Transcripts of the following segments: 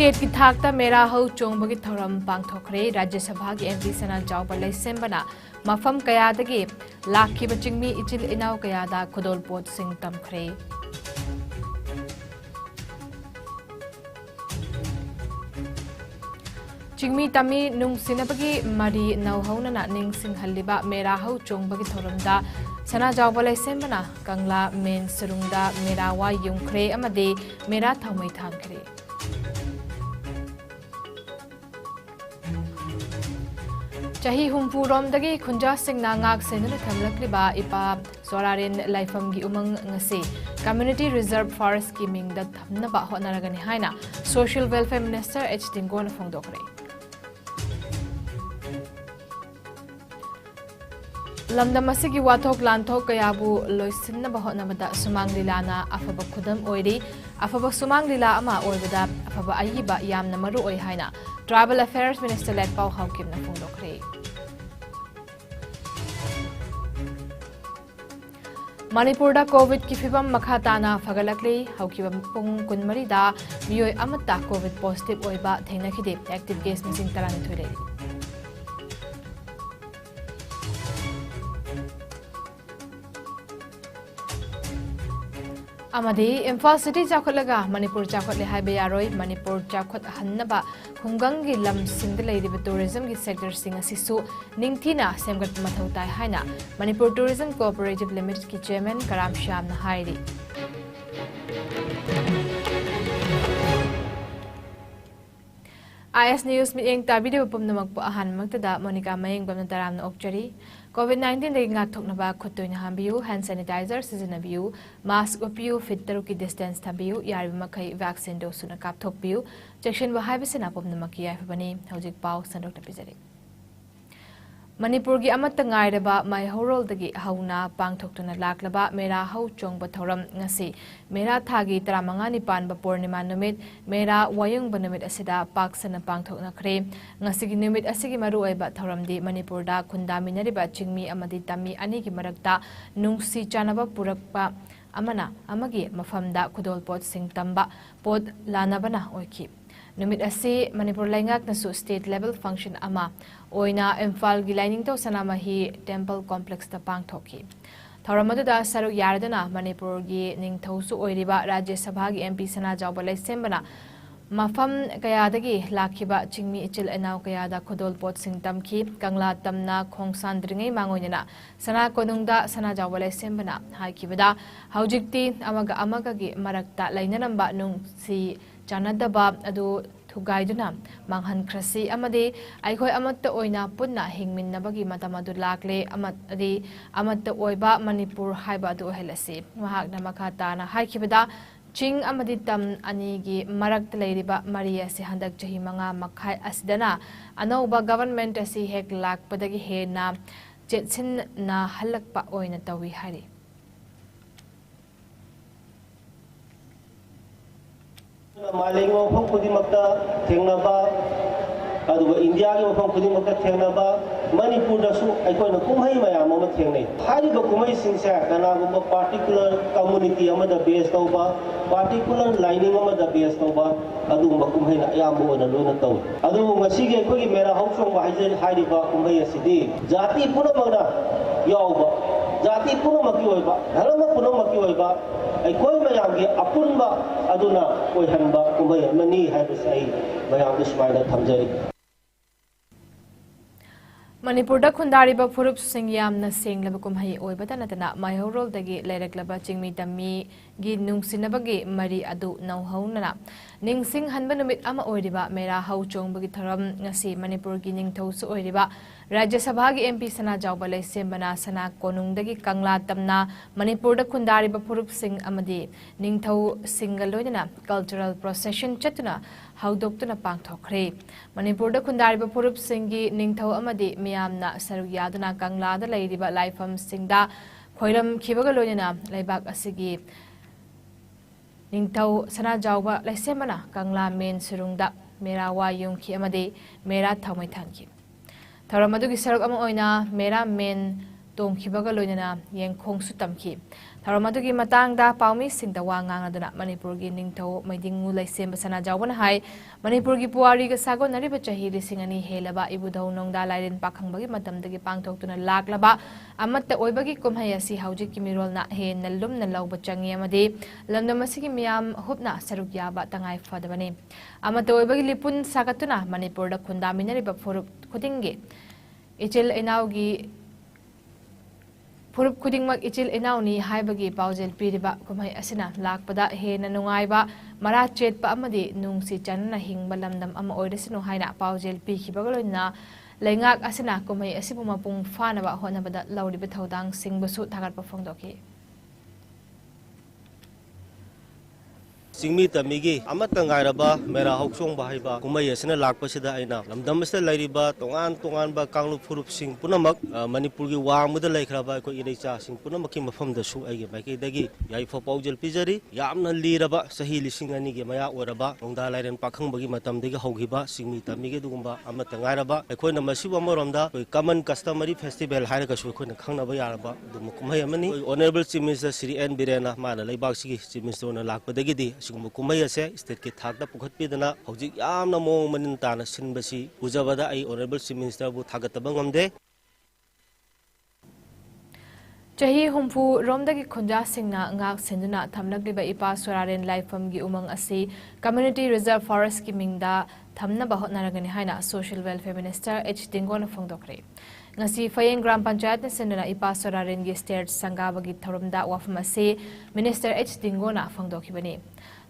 State की थाकता मेरा हौ चोंबगी थौरम पांगथोखरे राज्य सभा की एमपी सना जाउबा लैसेंबना मफम कयादगी लाखिबा चिंगमी इचिल इनाव कयादा खुदोल पोत सिंह तमखरे चिंगमी तमी नुंग सिनबगी मरी नौहौनना निंग सिंहल्लिबा मेरा हौ चोंबगी थौरमदा सना जाउबा लैसेंबना कंगला मेन सरुंगदा मेरा वा युंखरे अमदे मेरा थौमै थांखरे चाही हुंफुरोमदगी खुंजा सिंगना ngak senuna thamlakliba ipa sorarin laifamgi umang ngase community reserve forest ki mingda thamnaba honaragani haina social welfare minister H Dingona phongdokre lamdam asigi wathok lanthok kayabu loisinna bahonamada sumang lilana afaba khudam oiri afaba sumang lila ama oibada afaba ayiba yamna maru oi haina tribal affairs minister let pau hawkimna phongdokre Manipur da COVID ki fibam makhatana fagalakli hawkiba pung kunmari da miyoi amata COVID positive oiba thengnakhide active case missing tarani thoire amadi Imphal city chakholaga Manipur chakhotle haibe yaroi Manipur chakhot hannaba khungangi lam singda leiriba tourism gi sector sing asisu ningthina semgat mathau tai haina Manipur Tourism Cooperative Limited ki chairman Karam Sham na hairi IS News meeting ta video pumnamak po ahan magtada Monica Mayengbam na taram na okchari COVID-19 dagi nga thoknaba khuttoy na hambiyu hand sanitizer sizinabiyu mask upiyu fit taruki distance thabiyu yari makai vaccine dose na kapthokbiyu chection ba haibisina pumnamaki yaifabani hojik pau sandok na pizari Manipur gi amatta ngairaba mai horol dagi hauna pangthoktuna laklaba mera hau chongba thoram ngasi mera thagi 35 nipan ba purnima numit mera wayung ba numit asida paksana pangthokna khre ngasi gi numit asigi maru aiba thoram di Manipur da khundami ba chingmi amadi tami ani gi marakta nungsi chanaba purakpa amana amagi mafamda khudol pot sing tamba pot lanabana oiki numit asi Manipur laingak nasu state level function ama oina Imphal gi lining to sanamahi temple complex ta pangthoki thoramadu da saru yardana Manipur gi ningthausu oiriba rajya sabha gi MP sana jawba laisembana mafam kayadagi lakhiba chingmi ichil enaw kayada khodol pot sing tamki kangla tamna khongsan dringai mangoina sana konungda sana jawba laisembana haikibada haujikti amaga gi marakta lainanamba nung si chanadaba adu thugaiduna manghan khrasi amade aikhoi amatta oina punna hingminnabagi matamadu lakle amadi amatta oiba Manipur haiba adu helasi mahakna makhata na haikibada ching amadi tam ani gi marakta leiriba maria se handak jahi manga makhai asidana anauba government asi hek lakpadagi hena chetsin na halakpa oina tawi hari Malaysia mafam khudimakta thengnaba aduga India gi mafam khudimakta thengnaba Manipur da su aikoina kumhai mayam ama thengnai hariba kumhai singsa kanagumba particular community amada base tauba particular lining amada base tauba adugumba kumhai na ayambu ona lona taw adu ngasigi aikogi mera hausong ba hariba kumhai asidi jati punamagna yauba jati punamaki oiba dharma punamaki oiba aikoi mayamgi apunba aduna oihanba kumhai amani haibasai mayamgi smaina thamjari Manipur da khundariba phurup sing yamna senglaba kumhai oibata natana maihorol dagi laireklaba chingmi tammi gi nungsinabagi mari adu nauhaunana ningsing hanba numit ama oiriba mera hau chongbagi tharam ngasi Manipur gi ningthausu oiriba Rajya Sabha gi MP sana jawba laisembana sana konungdagi kangla tamna Manipur da khundariba phurup sing amadi ningthau singaloina cultural procession chatuna haudoktuna pangthokre Manipur da khundariba phurup singi ningthau amadi miyamna saru yaduna kangla da leiriba laifam singda khoiram khibaga loina laibak asigi ningthau sana jawba laisembana kangla men surungda mera wa yungki amadi mera thaumai thanki Tharamadu gi saruk ama oina mera men tongkhibaga loinana yengkhongsu tamkhi tharam adugi matangda paumi singda wa ngangaduna Manipur gi ningthau maidingu laisem basana jawban hai Manipur gi puari ga sago nariba chahi lisingani helaba ibudau nongda lairen pakhangbagi matamdagi pangthoktuna laklaba amatta oibagi kumhai asi hauji ki mirolna he nallum nalauba changi amade lamdamasigi miyam hupna saruk yaba tangai fadabani amatta oibagi lipun sagatuna Manipur da khundaminariba forup khudingi ichil enaugi Purup kudingmak ichil inauni haibagi paujel piriba kumhai asina lakpada hena nungaiba mara chetpa amadi nungsi channa hingba lamdam ama oiresinu haina paujel pikibagaloina leingak asina kumhai asibu mapung fanaba honabada lauriba thaudang singbusu thagatpa phongdoki Singmi tamigi amata ngairaba mera hoksong bahaiba kumai asina lakpasida aina lamdamasda lairiba tongan ba kanglu furup sing punamak Manipur gi wangmuda laikhraba ko ireicha sing punamak ki mafamda su aigi maiki dagi yai fo paujel pijari yamna liraba sahi lising ani gi maya oraba nongda lairen pakhang bagi matam dagi hogiba singmi tamigi dugumba amata ngairaba akoina masiba moromda common customary festival hairaga su akoina khangnaba yaraba dum kumai amani honorable chief minister Sri N Birena mana laibak sigi chief minister ona lakpadagi di kumai ase state ki thakda pukhat pidana hojik yamna mong manin tana sinbasi ujabada ai honorable chief minister bu thagataba ngamde Chahi humpu romdagi khunja singna ngak senduna thamlagliba ipa soraren laifam gi umang asi community reserve forest ki mingda thamna bahot naragani haina social welfare minister H Dingona phongdokre ngasi Fayeng Gram Panchayat na senduna ipa soraren gi state sangabagi tharumda wafam asi minister H Dingona phongdokibani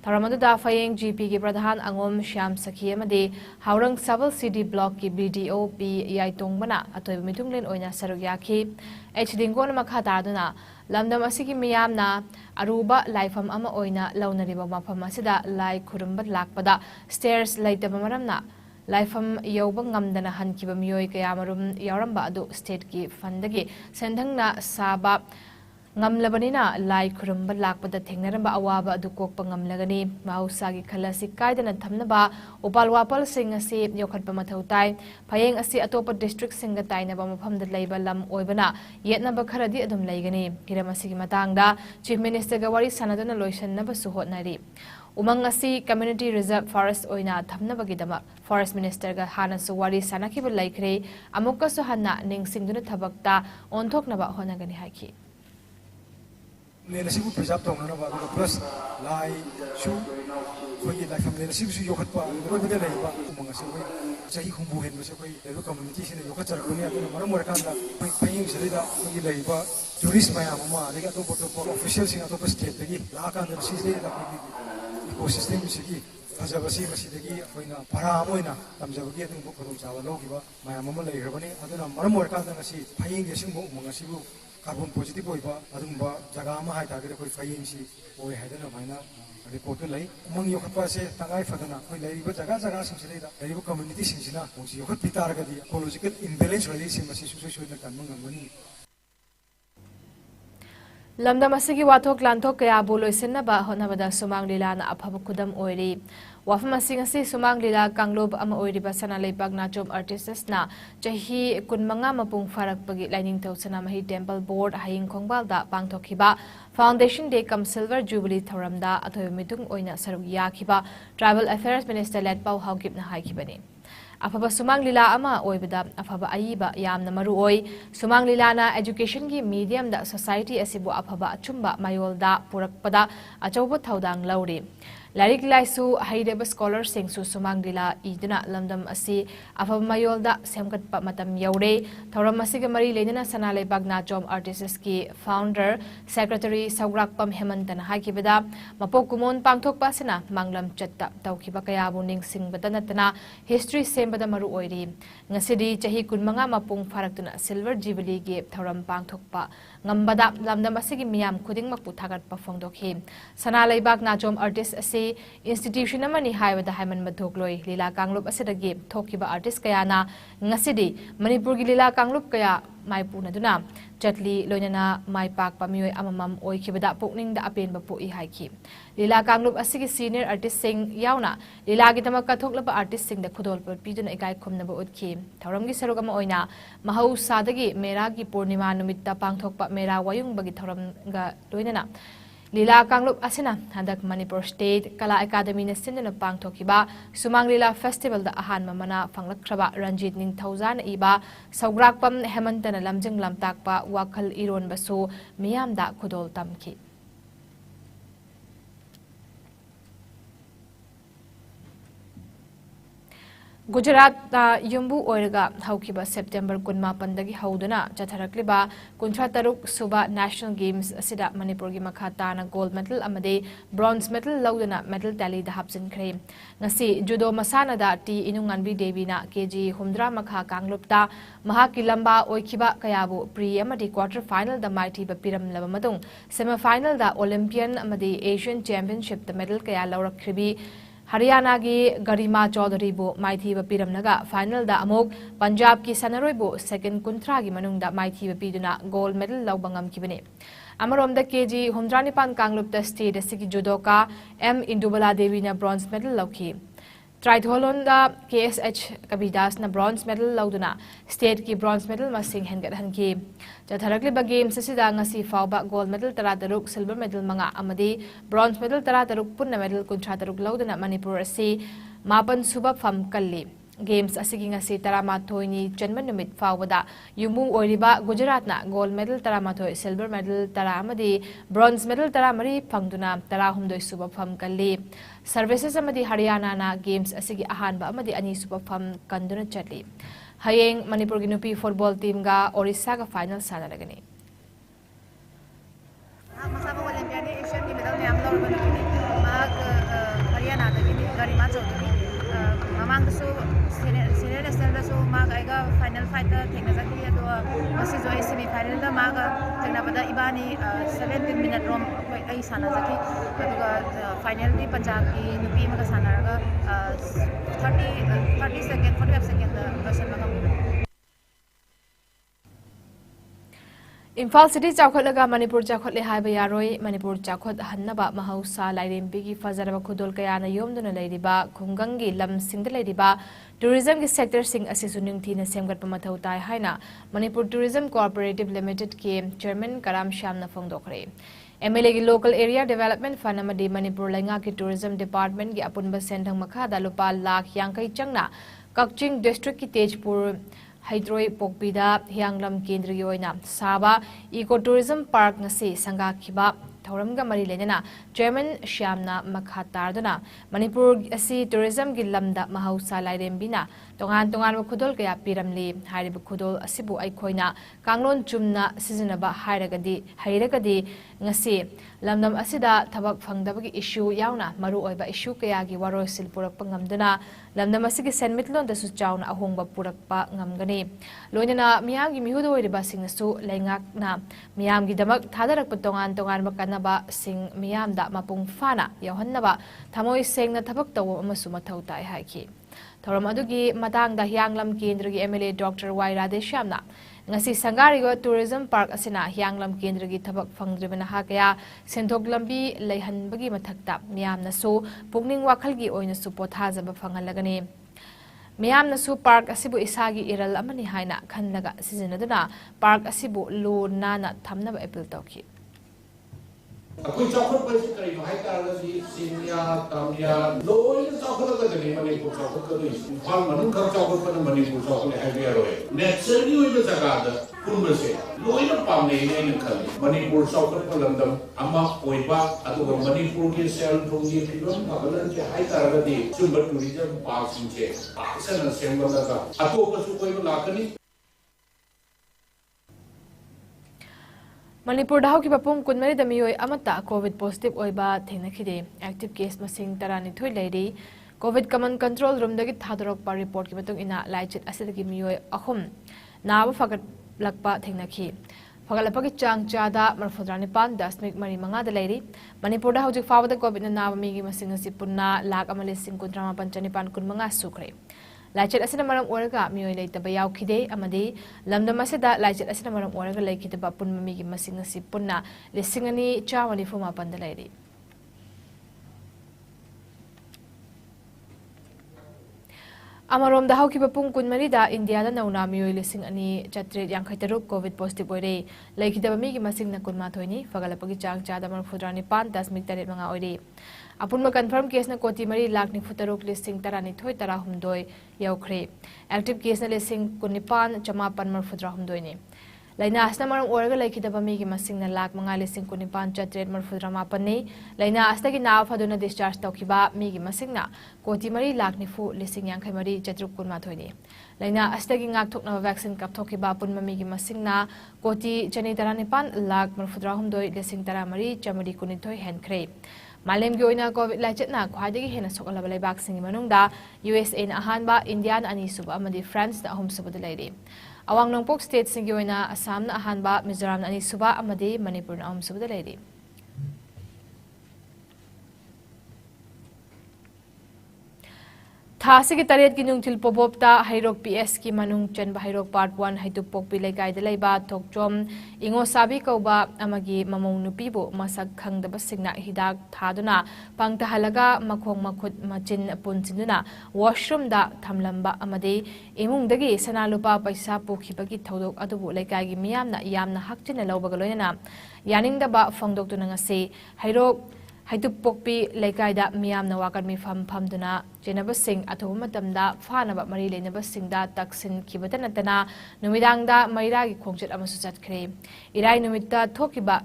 Tharamadu Fayeng GP ki Pradhan Angom Shyam Sakhi amadi Haurang Sabal City Block ki BDO P Yaitong bana atoy mitunglen oina saruk yakhi H Dingona makha tarduna lamdam asigi miyamna aruba laifam ama oina launariba mafam asida lai khurumba lakpada stairs laitaba maramna laifam yoba ngamdana hankiba miyoi kayamarum yauramba adu state ki fundagi sendhangna saba ngamlabanina lai khurumba lakpada thengnaramba awaba adu kokpa ngamlagani mausagi khalasi kaidana thamnaba upal wapal sing asi yokhatpa mathautai phayeng asi atopa district singa tainaba mafamda leiba lam oibana yetnaba kharadi adum leigani hiramasi gi matangda chief minister ga wari sanadana loisannaba suhotnari umang asi community reserve forest oina thamnabagi dama forest minister ga hanasu wari sanakiba laikre amukka su hanna ningsingduna thabakta onthoknaba honagani haiki Lenasibu preserve tongna ba plus lai shu khoi lai fam lenasibu su yokhat pa koi bade lai ba manga se koi chahi khumbu hen ba se koi level community sine yokhat char kuni aduna maram war kan da paying serida koi lai ba tourist maya mama lega to to official sing to state dagi la kan da si se da koi ecosystem sigi fajabasi basidagi koina para moina tamjabagi adun ko khudum chawa logiba maya mama lai rabani aduna maram war kan da ngasi paying ge sing bo manga sibu carbon positive oiba adumba jaga ma hai tagre koi faying si oi haidana maina report lai umang yokhatpa se tangai fadana koi laiba jaga sing sile da laiba community sing sina onsi yokhat pitar ga di ecological imbalance rali sim masi su su na kan mangani lamdam asigi wathok lanthok kaya boloisenna ba honabada sumang lila na aphaba kudam oiri wafam asing asi sumang lila kanglob ama oiri ba sana leipag na chom artists na chahi kunmanga mapung farak pagi lining tau sana mahi temple board haing khongbal da pangthokhiba foundation day kam silver jubilee thoramda athoy mitung oina saruk yakhiba tribal affairs minister led pau haugip na haikibani afaba sumang lila ama oibada afaba aiba yamna maru oi sumang lila na education gi medium da society asibu afaba achumba mayolda purakpada achauba thaudang lauri Larik laisu haideba scholar singsu sumang lila iduna lamdam asi afaba mayolda semkat pa matam yaure thoram asiga mari lenana sanalai bagna jom artists ki founder secretary Saugrak Pam Hemantana hakibada mapok kumon pangthok pasina manglam chatta tawkiba kaya buning singbada natana history sembada maru oiri ngasidi chahi kunmanga mapung faraktuna silver jubilee ge thoram pangthokpa ngambada lamdam asigi miyam khuding makpu thagat pa phongdokhi sanalai bagna jom artist asi asi institution amani haibada haiman madhokloi lila kanglop asidagi thokiba artist kayana ngasidi Manipur gi lila kanglop kaya maipuna duna chatli loinana mai pak pamioi amamam oikhibada pokning da apen ba poi haiki lila kanglop asigi senior artist sing yauna lila gi tamak kathoklaba artist sing da khudol par piduna ikai khomna ba utki thoram gi saruk ama oina mahau sadagi mera gi purnima numitta pangthokpa mera wayung bagi thoram ga loinana Lila Kanglup Asina Handak Manipur State Kala Academy na sinduna pangthokiba Sumang Lila Festival da ahan mamana panglakraba Ranjit Ning Thousand iba Saugrakpam Hemantana Lamjing Lamtakpa Wakal Iron Basu Miyam da Kudol Tamki Gujarat Yumbu Oirga Haukiba September Kunma Pandagi Hauduna Chatharakliba Kuntrataruk Suba National Games Asida Manipur gi Makhatana Gold Medal Amade Bronze Medal Lauduna Medal Tally da Hapsin Kre Ngasi Judo Masana da Ti Inunganbi Devina KG Humdra Makha Kanglupta Mahaki Lamba Oikiba Kayabu Pre Amadi Quarter Final da Mighty Bapiram Labamadung Semi Final da Olympian Amadi Asian Championship the medal Kaya Laura Kribi Haryana gi Garima Chaudhary bu Maithi ba piramnaga final da amok Punjab ki Sanaroi bu second kuntra gi manung da Maithi ba piduna gold medal laubangam kibane Amarom da KG Humdranipan Kanglup da state asigi judoka M Indubala Devi na bronze medal lauki Triathlon da KSH Kabidas na bronze medal lauduna state ki bronze medal masing hengat hanki Jatharakli ba games asida ngasi fawba gold medal tarataruk silver medal manga amadi bronze medal tarataruk punna medal kuntrataruk lauduna Manipur asi mapan suba fam kalli Games asigi ngasi taramathoi ni janman numit fawada yumung oiriba Gujarat na gold medal taramathoi silver medal tara amadi bronze medal taramari phangduna tarahumdoi suba fam kalli services amadi Haryana na games asigi ahanba amadi ani suba fam kanduna chatli hayeng Manipur gi nupi football team ga Orissa ga final sanaragani masaba Olympiad Asian ki medal nyam lor bani mag Haryana da gi Garima Chaudhary mamang su senior national da su mag aiga final fight da thengna jaki ado masi jo semi final da mag thengna bada ibani 17 minute rom ai sana jaki aduga final di Punjab ki nupi maga sanaraga 30 second 45 second da version maga Imphal City Chawkhotlaga Manipur Chawkhotle haiba yaroi Manipur Chawkhot hannaba mahausa lairembi fazaraba khudol kayana yomduna leiriba khungangi lam singda leiriba tourism gi sector sing asisu ningthina semgatpa mathau tai haina Manipur Tourism Cooperative Limited ke chairman Karam Shyamna phongdokre MLA gi local area development fund amadi Manipur Lainga ki tourism department gi apunba sendhang makha da lupa lakh yangkai changna Kakching district ki Tejpur Hydroi Pokpida Hyanglam Kendra gi oina Saba Ecotourism Park ngasi sanga khiba Thoramga mari lenana Chairman Shyamna Makhatardana Manipur asi tourism gi lamda mahausa lairembina tongan khudol kaya piramli hairib khudol asibu aikhoina kanglon chumna sizinaba hairagadi ngasi lamdam asida thabak phangdabagi issue yauna maru oiba issue kaya gi waroi sil purakpa ngamduna lamdam asigi senmitlon da su chauna ahongba purakpa ngamgani loinana miyam gi mihudo oiriba singnasu laingakna miyam gi damak thadarakpa tongan makanaba sing miyam da mapung fana yauhannaba thamoi sengna thabak tawo amasu mathau tai haiki Thoram adugi matangda Hyanglam Kendra gi MLA Dr. Y Radeshyamna ngasi sangarigo tourism park asina Hyanglam Kendra gi thabak phangdribana hakaya senthok lambi leihanbagi mathakta miyamna so pugning wakhal gi oina su pothajaba phangalagani miyamna su park asibu isagi iral amani haina khanlaga sizinaduna park asibu lu nana thamnaba appeal tawki Aku cakap pasti kali ni, kalau si Sinia, Tamia, loh ini cakap apa jadi Manipur cakap tu ini. Kalau mana kau cakap pada Manipur cakap ni ada yang roy. Naturally itu cakap ada pun bersih. Loh ini pamne ini kali. Manipur cakap pada dalam amma oiba atau Manipur ke sel tungi film, kalau ni hari kalau di sumber tourism park sini, sana sembang daga. Atau apa suku itu lakukan ni. Manipur da hauki papung kunmari da miyoi amata COVID positive oiba thengnakhide active case masing tarani thoi leiri COVID command control room dagi thadorok pa report ki matung ina laichit asidagi miyoi ahum nawa fagat lakpa thengnakhi फगलपगी चांग चादा 34.5 लेरी मणिपुर हौजिक फावदा Covid नाबा मीगी मसिंग असि पुन्ना लाख 1,53,915 सुखरे लाइचेट असना मरम ओरगा मियोय लेतबा यावखिदे अमदी लमदम असदा लाइचेट असना मरम ओरगा लेखिदबा पुन्मा मीगी मसिंग असि पुन्ना 2,994 लेरी अमरोम हौखिबा पुंग कुनमरीदा इंडिया नौना मियोय 2,453 कोविड पॉजिटिव ओइरे लेखिदबा मीगी मसिंगना 18 फगलपगी चांग चादा 49.8 ओइरे अपुनबा कन्फर्म केसना कोटी 4,93,112 यौखरे एक्टिव केसना 19,9,948 ने लाइना असना मरम ओरगा लेखिदबा मीगी मसिंगना 5,9,9,948 ने लाइना असतगी नाव फदुना डिस्चार्ज तौखिबा मीगी मसिंगना कोटी 4,94,9,418 ने लाइना असतगी ngaktokna vaccine kapthokhiba punma migi masingna koti 2,94,9,418 हेनख्रे मालेमगी ओइना कोविड लाइचेटना ख्वाइदगी हेना सोकलबा लेबाकसिंगी मनुंगदा USA ना अहानबा इंडिया ना अनीसुबा अमदी फ्रांस ना अहुमसुबा लेरे अवांग नोंगपोक स्टेट सिंगी ओइना असम ना अहानबा मिजोरम ना अनीसुबा अमदी मणिपुर ना अहुमसुबा लेरे थासिगी तरेत की नुंगथिल पोबोपता हैरोक PS की मनुंग चनबा हैरोक पार्ट 1 हैतु पोकपी लेकाइदा लेबा थोकचोम इंगो साबी कौबा अमगी ममों नुपीबो मसक खंगदबा सिंगना हिदाक थादुना पंगतहलगा मखोंग मखुद मचिन पुनसिनुना वॉशरूम दा थमलंबा अमदे इमुंगदगी सनालुपा पैसा पोखिबगी थौदोक अदुबु लेकाइगी मियामना यामना हकचिना लौबगा लोयना यानिंगदबा फोंगदोकतुना ngase हैरोक हैतुप पोकपी लेकाइदा मियामना वाकन मिफम फमदुना जेनबा सिंग अथोब मतमदा फानबा मरी लेनबा सिंगदा तक्सिन खिबता नतना नुमिदांगदा मैरागी खोंगचत अमसु चतखरे इराई नुमित्ता थोकिबा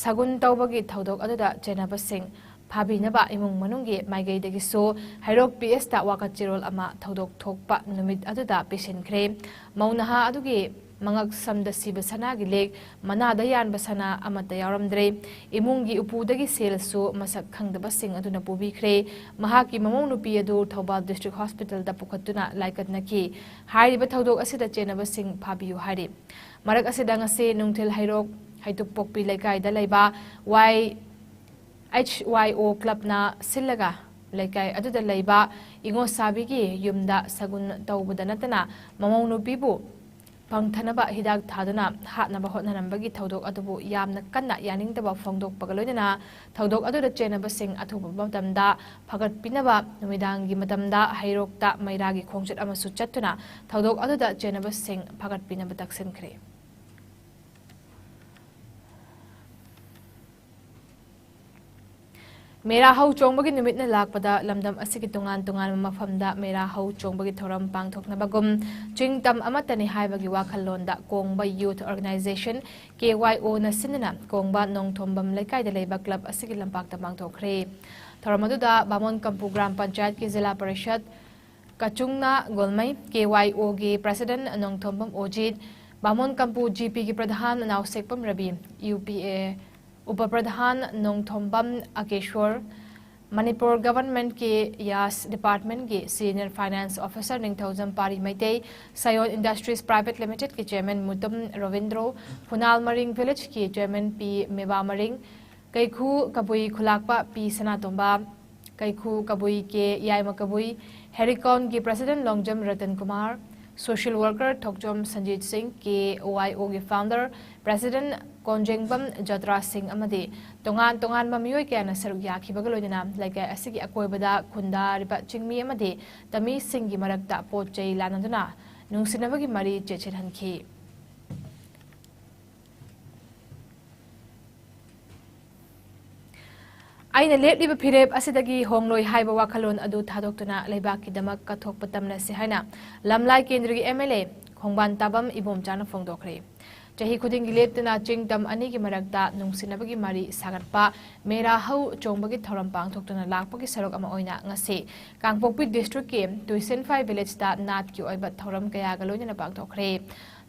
सगुन तौबगी थौदोक अदुदा जेनबा सिंग फाबिनबा इमुंग मनुंगी माइगैदगिसो हैरोक PS ता वाका चिरोल अमा थौदोक थोकपा नुमित अदुदा पेशेंखरे मौनहा अदुगी मंगक समद सिब सनागी लेक मनादा यानबा सना अमता यावरमद्रे इमुंगी उपुदगी सेलसु मसक खंगदबा सिंग अदुना पुबिखरे महाकी ममों नुपी अदु थौबाल डिस्ट्रिक्ट हॉस्पिटल दा पुखतुना लाइकतनकी हारिबा थौदोक असिदा चेनबा सिंग फाबियु हारि मरक असिदा ngase नुंगथिल हैरोक हैतुप पोकपी लेकाइदा लेबा HYO क्लबना सिलगा लेकाइ अदुदा लेबा इंगो साबिगी युमदा सगुन तौबदा नतना ममों नुपीबु पंगथनबा हिदाक थादुना हातनबा होतननबगी थौदोक अदुबु यामना कन्ना यानिंगदबा फोंगदोकपगा लोइना थौदोक अदुदा चेनबा सिंग अथुबा मतमदा फगतपिनबा नुमिदांगी मतमदा हैरोकता मैरागी खोंगचत अमसु चत्तुना थौदोक अदुदा चेनबा सिंग फगतपिनबा तक्सिनखरे मेरा हौ चोंबगी नुमितना लाकपदा लमदम असिगी तुंगान तुंगान मफमदा मेरा हौ चोंबगी थोरम पांगथोकनबगुम चिंगतम अमतनि हाइबगी वाखल्लोंदा कोंगबा यूथ ऑर्गेनाइजेशन KYO ना सिनना कोंगबा नोंगथोंबम लेकाइदा लेबा क्लब असिगी लंपाकता पांगथोखरे थोरमदुदा बामोन कंपु ग्राम पंचायत की जिला परिषद कचुंगना गोलमई KYO गी प्रेसिडेंट नोंगथोंबम ओजित बामोन कंपु GP की प्रधान नाउसेकपम रवि UPA उप प्रधान नोंगथोंबम अकेश्वर मणिपुर गवर्नमेंट के यास डिपार्टमेंट के सीनियर फाइनेंस ऑफिसर निंगथौजम पारी मैते सयोन इंडस्ट्रीज प्राइवेट लिमिटेड के चेयरमैन मुतम रविंद्रो फुनाल मरिंग विलेज के चेयरमैन P मेवा मरिंग कैखू कबुई खुलाकपा P सनातोंबा कैखू कबुई के यायमा कबुई हेरिकॉन के president Longjam Ratan Kumar social worker Thokchom Sanjit Singh KOIO के फाउंडर प्रेसिडेंट कोंजेंगबम जत्रा सिंह अमदे तोंगान तोंगान ममियोय के सरुक याखिबगा लोइना लाइकाय असिगी अकोयबदा खुंदा रिबा चिंगमी अमदे तमी सिंगी मरक्ता पोचै लानदुना नुंसिनबगी मरी चेचेरहनखि आइना लेपलिबा फिरेप असिदगी होंगलोय हाइबा वाखलोन अदु थादोक्तुना लेबाकीदमक कथोकपा तमनसे हाइना लमलाई केंद्रगी MLA खोंबान ताबम इबोमचाना फोंदोखरे चाही खुदिंगी लेपतना चिंगतम अनी की मरक्ता नुंसिनबगी मरी सागतपा मेरा हौ चोंबगी थौरम पांगथोक्तुना लाकपगी सरोक अमा ओइना ngase कांगपोकपी डिस्ट्रिक्ट के तुइसेनफाई विलेज ता नाट की ओइबा थौरम कयागा लोइना पांगथोखरे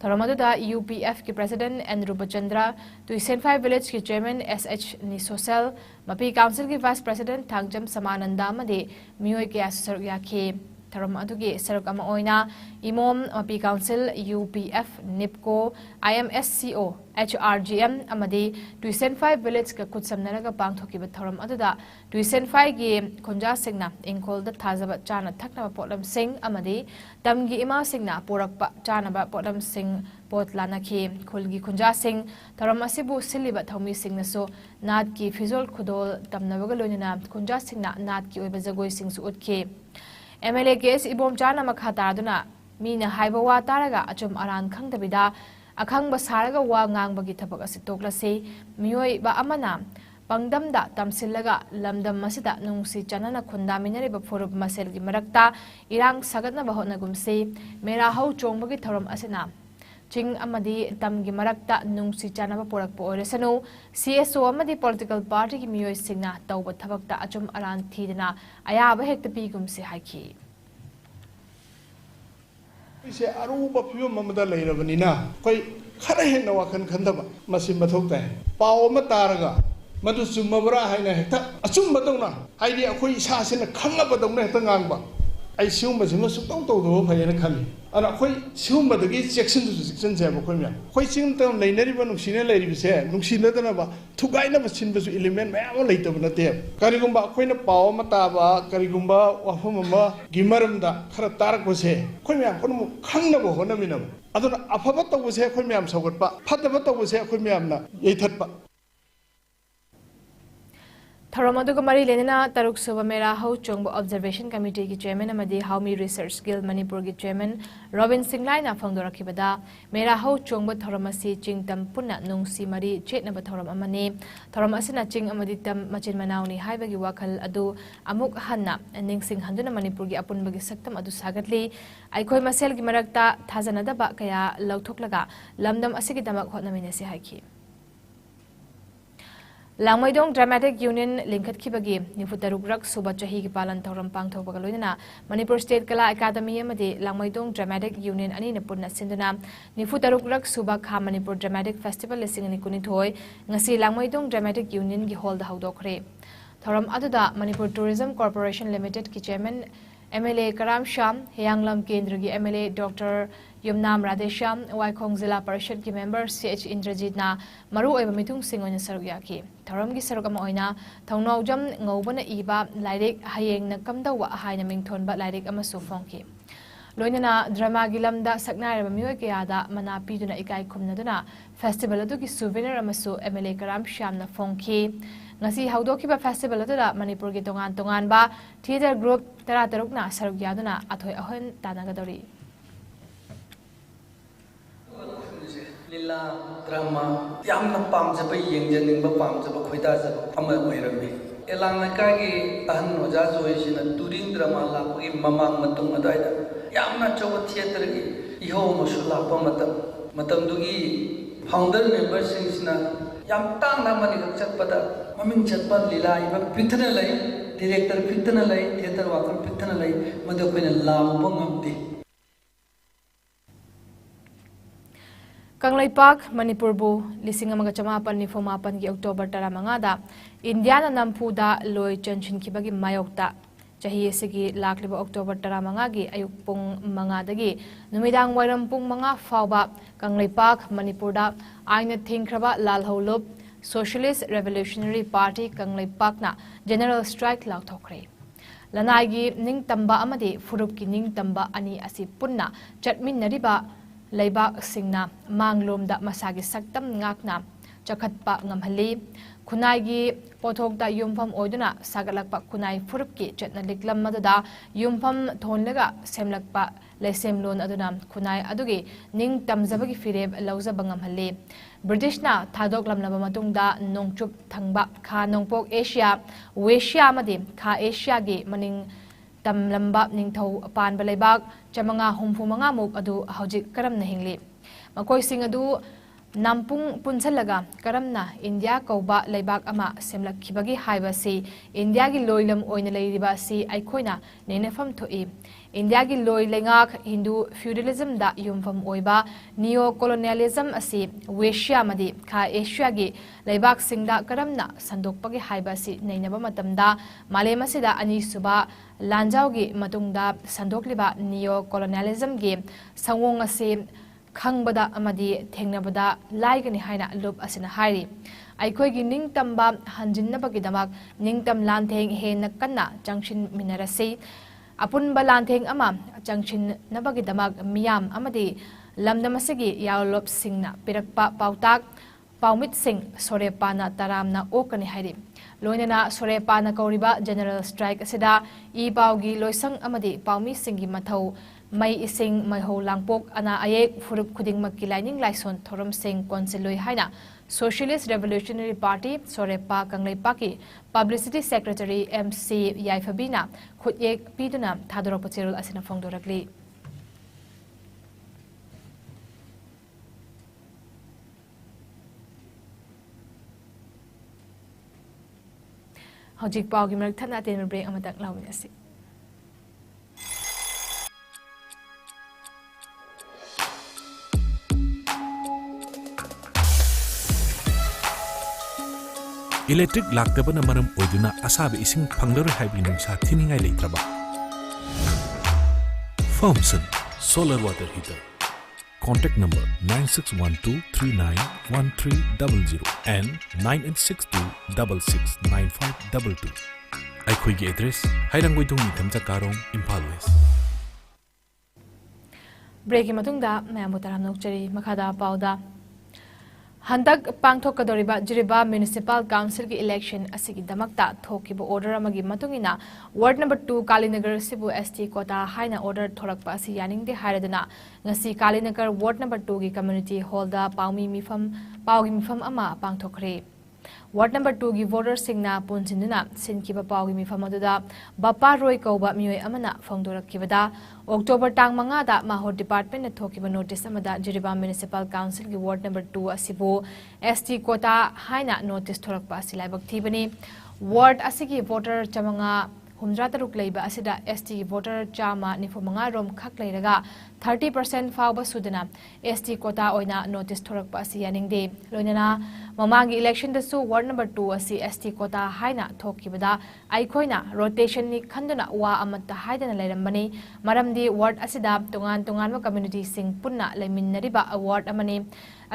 थौरमदुदा UPF की प्रेसिडेंट N रूपचंद्र तुइसेनफाई विलेज की चेयरमैन SH निसोसेल मपी काउंसिल की वाइस प्रेसिडेंट थांगजम समानंदा मदे मियोय के सरोक याखे Tharam adugi saruk ama oina Imom Mapi Council UPF NIPCO IMSCO HRGM amadi Tuition 5 village ka kutsamnaraga pangthokiba tharam aduda Tuition 5 gi khonja singna ingkol da thajaba chana thakna potlam sing amadi tamgi ima singna porakpa chana ba potlam sing potlana ki khulgi khonja sing tharam asibu siliba thomi singna so nat ki fizol khudol tamnabaga loinina khonja singna nat ki oiba jagoi sing su utke MLA case ibom chana makhata aduna mina haiba wa taraga achum aran khangdabida akhang basaraga wa ngang bagi thabak asi toklase mioi ba amana pangdamda tamsillaga lamdam masida nungsi chanana khunda minari ba forup masel gi marakta irang sagatna ba hotna gumse mera hau chongbagi thoram asina ching amadi tamgi marakta nungsi chanaba porak po oresanu CSO amadi political party gi mioi singna tawba thabakta achum aran thidna ayaba hekta pi gumse haiki इसे अरूब film ममदा लेरबनिना कोई खरे हेन वाखन खंदबा मसि मथोक्ता है पाव म तारगा मदु सुमबरा हाइना हेक्ता अचुम बदौना हाइदि अखोई इसासिना खंगबदौना हेक्ता ngang ai siumba suktaw tawdo phayena khali ana khoi siumba dagi section je ba khoi mya khoi ching tam leinari ba nuksine leiri bise nuksine dana ba thugai na ba sin ba su element mayam leita ba nate kari gumba khoi na paw mata ba kari gumba wafum ma gimaram da khara tarak ba se khoi mya kon mu khangna ba hona minam aduna afaba taw se khoi myam sogot ba phataba taw se khoi myam na yeithat ba Tharamadug Mari Lenina Taruk Subamera How Chongbo Observation Committee ki Chairman Amadi Haumi Research Guild Manipur ki Chairman Robin Singlai na Fangdora Kibada Mera How Chongbo Thoramasi Ching Tam Puna Nungsi Mari Chetna Thoram Amani Thoramasina Ching Amadi Tam Machin Manauni Haibagi Wakal Adu Amuk Hanna Ning Sing Handuna Manipur ki Apun Bagi Saktam Adu Sagatli Aikoi Masel ki Marakta Thazanada Ba Kaya Lautoklaga Lamdam Asigi Damak Hotnaminesi Haiki Langmaidong Dramatic Union Linkat Kibagi, Nifutarugrak Subachahi Palan Thoram Pangto Bagaluna, Manipur State Kala Academy Amadi, Langmaidong Dramatic Union Anina Puna Sindana, Nifutarugrak Subakha Manipur Dramatic Festival Lissing in Kunitoy, Nasi Langmaidong Dramatic Union Gihold Haudokre. Thoram Aduda, Manipur Tourism Corporation Limited Ki Chairman MLA Karam Sham, Hyanglam Kendragi MLA Dr. Yumnam Radesham, Waikong Zilla Parishad ki member CH Indrajit na Maru Eva Mitung Singonya Sarugyaki. Taram gi Sarugam Oina, Tongnojam Ngobana Iba, Lyric Hayeng na Kamda wa Haina Mington but Lyric Amaso Fonki. Loinana Drama Gilamda Saknara Muakada, Manapi Duna Ikai Kumnaduna, Festival Aduki Souvenir Amaso MLA Karam Sham na Fonki. Ngasi Haudoki ba Festival Adula Manipur ki Tongan ba Theater Group Taratarukna Sarugyaduna Athoy Ahon Tanagadori. Lila drama yamna pamjaba yengjaningba pamjaba khoidajaba ama oirami elangna kagi ahan oja joisina touring drama lapagi mamang matung adaida yamna chowa theater gi iho musula matam dugi founder members singsina yam tangna mani chakpada maming chatpa lila iba pithna lai director pithna lai theater wakam pithna lai madakoina lampa ngamti Kanglai Park, Manipur bu, lising ang mga chamapan ni Fumapan ki October taramangada, Indiana nampuda loy chanchin kibagi mayokta. Chahiye sige lakliba October taramangagi ayukpong mga dagi, numidang wayrampong mga fawba, Kanglai Park, Manipur da, ay na tingkraba lalholup, Socialist Revolutionary Party Kanglai Park na General Strike lautokre. Lanagi ning tamba amadi furup ki ning tamba ani asipunna, chatmin nariba, Laibak Singna, Manglom da Masagi Saktam Ngakna, Chakatpa Ngamhali, Kunagi, Potok da Yumpam Oduna, Sagalakpa Kunai Furupki, Chetnaliklam Madada, Yumpam Tonlega, Semlakpa, Lesemlon Aduna, Kunai Adugi, Ning Tamzabagi Fireb, Lauza Bangamhali. British na Tadok Lamlamatung da Nongchup Tangba, Ka Nongpok Asia, Wesha Madi, Ka Asia Gi, Maning Tam lambap ning thau pan balaibak chamanga humpu manga muk adu hojik karam na hingli makoi sing adu Nampung punchalaga karamna India kauba leibak ama semlakhibagi haibasi India gi loilam oina leiriba si aikhoina nenefam thoi India gi loi lengak Hindu feudalism da yumfam oiba neo colonialism asi Westia madi kha Asia gi leibak singda karamna sandokpagi haibasi neinaba matamda malem asida ani suba lanjau gi matungda sandokliba neo colonialism gi sangwong asi Kangbada amadi Tengnabada Laigani Haina Loop Asina Hari. Aikoigi Ning Tamba Hanjin Nabagidamak Ning Tam Lanteng He Nakana Junction Minarasi Apun Balanteng Ama Junction Nabagidamak Miam Amadi Lamdamasigi Yaulop Singna Pirakpa Pautak Paumit Sing Sorepana Taramna Okani Hari. Loinana Sorepana Kauriba General Strike Asida E Paugi Loisang Amadi Paumi Singi Matau May ising may ho langpok ana ayek furup kuding magkilaining laison thorom sing konseloi haina Socialist Revolutionary Party Sorepa Kanglaipa ki Publicity Secretary MC Yaifabina khutyek piduna thadorok pachirul asina phongdorakli Hojik pau gi marak thana ten break amatak lawinasi Electric laktabana maram oiduna asabe ising phanglaro haibi nungsa thiningai leitraba Firmson solar water heater contact number 9612391300 and 9862669522 aikhoigi address hairanggoidong nithamcha karong Imphal West Break matungda mayamu taram nokchari makhada pauda Handak pangthokadoriba Jiriba Municipal Council ki election asigi damakta thokiba order amagi matungina ward number 2 Kalinagar Sibu ST Kota haina order thorakpa asi yaningde hairadana ngasi Kalinagar ward number 2 ki community hall da paugi mifam ama pangthokre ward number 2 ki voter singna punjinduna sinkiba paugi mifam aduda bapa roi kauba mioi amana phongdorakibada October tang manga da Mahor Department na thokiba notice amada Jiriba Municipal Council ki ward number 2 asibu ST Kota haina notice thorakpa asilaibak thibani ward asigi voter chamanga humdra taruk leiba asida ST voter chama nifumanga rom khak leiraga 30% fawba sudana ST Kota oina notice thorakpa asi yaningde loinana mamangi election da su ward number 2 asi ST Kota haina thokibada aikhoina rotation ni khanduna wa amatta haidana leirambani maramdi ward asida tungan wa community sing punna leminnariba award amani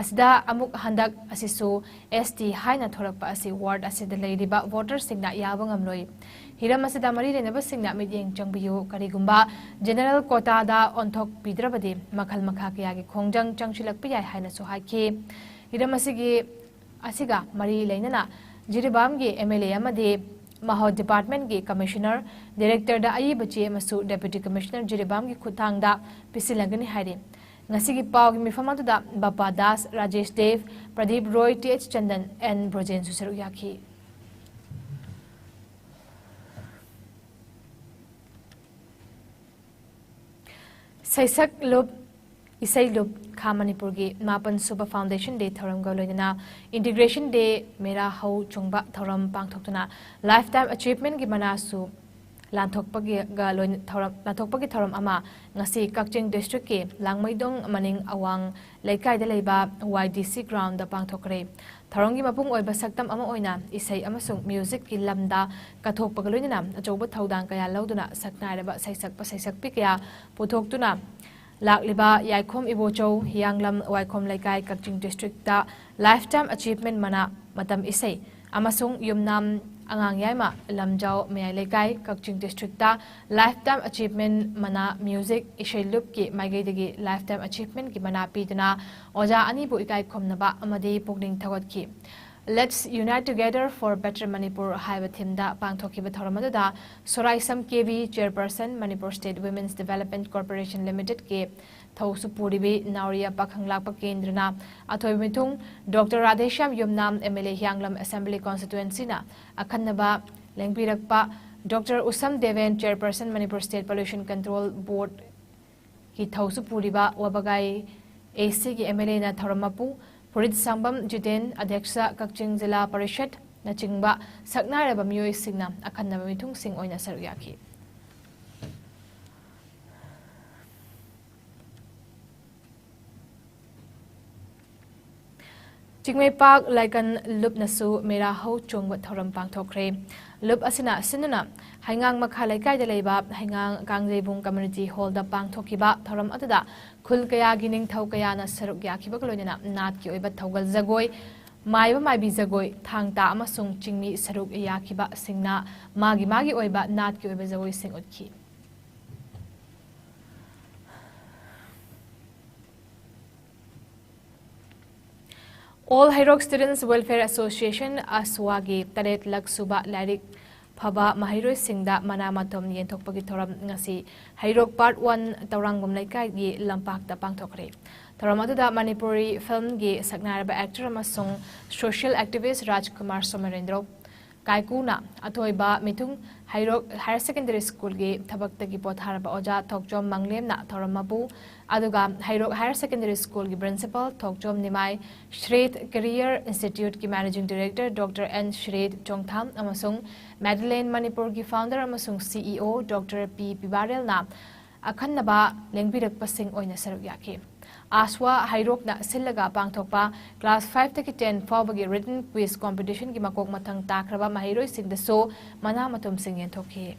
asida amuk handak asisu ST haina thorakpa asi ward asida leiriba voters singna yabangamloi hiram asida mari renaba singna midyeng changbiyu karigumba general quota da onthok pidrabadi makhal makha kya gi khongjang changchilakpi yai haina su haiki hiram asigi asiga mari leinana Jiribam gi MLA amade Mahod Department gi Commissioner Director da ayi bachi masu Deputy Commissioner Jiribam gi khuthang da pisilagani haire ngasigi pau gi mifamatu da Bapa Das Rajesh Dev Pradeep Roy TH Chandan and Brojen Susaru Yaki Saisak Lob Isai Lob Kha Manipur gi Mapan Suba Foundation Day thoram ga loina Integration Day Mera Hau Chungba thoram pangthokna Lifetime Achievement gi manasu lanthokpagi ga loin thoram lanthokpagi thoram ama ngasi Kakching District ki Langmaidong maning awang laikai da leiba YDC ground da pangthokre thorongi mapung oiba saktam ama oina isai amasung music ki lamda kathokpag loina achoba thaudang kaya lauduna saknairaba saisak pikya puthokuna Lakliba Yaikhom Ibocho Yanglam Waikhom Laikai Kakching District da Lifetime Achievement mana matam isai amasung yumnam angang yaima lamjao Mayai Laikai Kakching District da Lifetime Achievement mana music isai loop ki maigedagi Lifetime Achievement ki mana piduna oja ani bu ikai khomnaba amadi pokning thawat ki Let's unite together for better Manipur haiba thimda pangthokiba thoramada Soraisam KV Chairperson Manipur State Women's Development Corporation Limited ke thausu puribi Nauria Pakhanglakpa Kendrana athoi mithung Dr. Radhesham Yumnam MLA Hyanglam Assembly Constituency na akhanaba lengpirakpa Dr. Usam Deven Chairperson Manipur State Pollution Control Board ki thausu puriba wabagai AC ki MLA na thoramapu Purit Sangbam Jiten Adhyaksha Kakching Zilla Parishad Nachingba Saknaraba Miyoi Singna Akhanaba Mitung Sing Oina Saruyaki. Chingmei Park Laikan Lup Nasu Mera Ho Chungwa Thoram Pang Thokre Lup Asina Sinuna Hangang Makhalaikai de Leba Hangang Gangbung Community Hall da Pang Thokiba Thoram Atada Kul Kaya Gining Thau Kaya na Saruk Yaki Bakolona Nat Ki Oiba Thogal Zagoi Maiba Maibi Zagoi Thang Ta Amasung Chingmi Saruk Yakiba Singna Magi Oiba Nat Ki Oiba Zagoi Sing Utki. All Hairok Students Welfare Association Aswagi Taret Lak Suba Larik Phaba Mahiroi Singda Manamatom Yenthokpagi Thoram Ngasi Hairok Part 1 Taurangum Laikai gi Lampak da Pangthokre. Thoram aduda Manipuri film gi Saknaraba actor amasung social activist Rajkumar Somarendro Kaikuna Atoiba Mitung Hairok Higher Secondary School gi Thabaktagi Potharaba Oja Thokjom Manglemna Thoramabu Aduga Hairok Higher Secondary School ki Principal Thokjom Nimai Shred Career Institute ki Managing Director Dr. N. Shred Chongtham amasung Madeleine Manipur ki Founder amasung CEO Dr. P. Pibarel na Akhannaba Lengbirak Pasing Oina Saruk Yaki. Aswa Hairok na Silaga Pangthokpa Class 5 taki 10 Fawbagi Written Quiz Competition ki Makok Matang Takraba Mahiroi Sing the So Manamatum Sing Yenthokhi.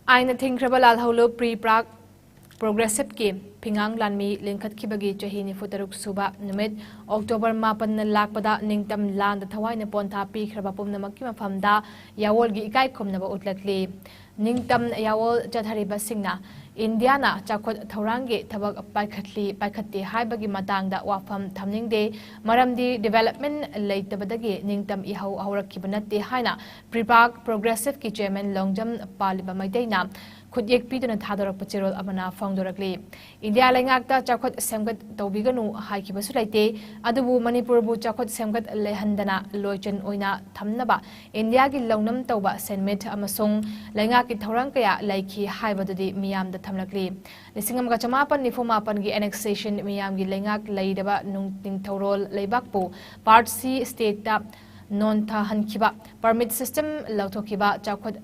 Aina Thinkraba Lalholo Pre-Prac Progressive ki Pingang Lanmi Linkat Kibagi Chahini Futaruk Suba Numit October Mapan Lakpada Ningtam Land Thawai na Ponta Pi Krabapum na Makima Famda Yawol gi Ikai Kumnaba Utlatli Ningtam Yawol Jathariba Singna Indiana Chakot Thaurangi Tabak Paikati Haibagi Matangda Wafam Tamningde Maramdi Development Laitabadagi Ningtam Ihau Aurakibanati Haina Pre-Prac Progressive ki Chairman Longjam Paliba Maidena Kudyek Piduna Tador Pachirol Amana Fongdorakli. India Langakta Chakot Semgat Tobiganu Haikibasuraite, Adubu Manipurbu Chakot Semgat Lehandana Loichan Oina Tamnaba, India Gi Longnam Toba Senmet Amasung, Langaki Torankaya Laiki Haibadudi Miam the Tamlakli. Lisingam Gachamapan Nifumapan Gi annexation Miam Gi Langak Laidaba Nungting Torol Laibakpo, Part C State Non-Ta Hankiba, Permit System Lautokiba Chakot